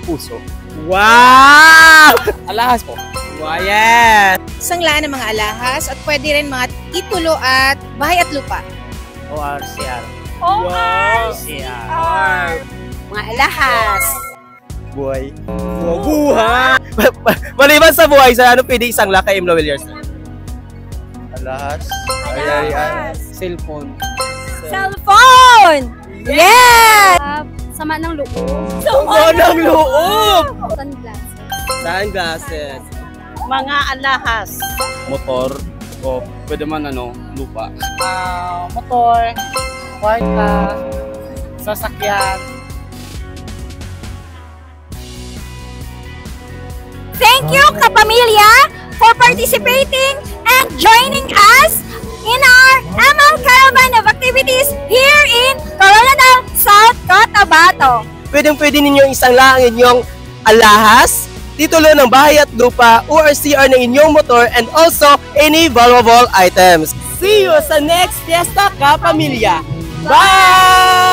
puso. Wow! Alahas po. Wow, yes! Sanglaan ng mga alahas at pwede rin mga titulo at bahay at lupa. ORCR. ORCR. Mga alahas. Buhay. Buhay! Maliban sa buhay, sa ano pwede isang lakay Imlo Williams? Alahas. Cellphone. Cellphone! Yes! Sama ng loob. Sama ng loob! Sunglasses. Sunglasses. Mga alahas. Motor. O pwede man lupa. Motor, kwarta, sasakyan. Thank you, kapamilya, for participating and joining us in our ML Caravan of activities here in Coronadal, South Cotabato. Pwede ninyo isang lang inyong alahas, titulo ng bahay at lupa, ORCR ng inyong motor, and also any valuable items. See you sa next Fiesta Kapamilya! Bye!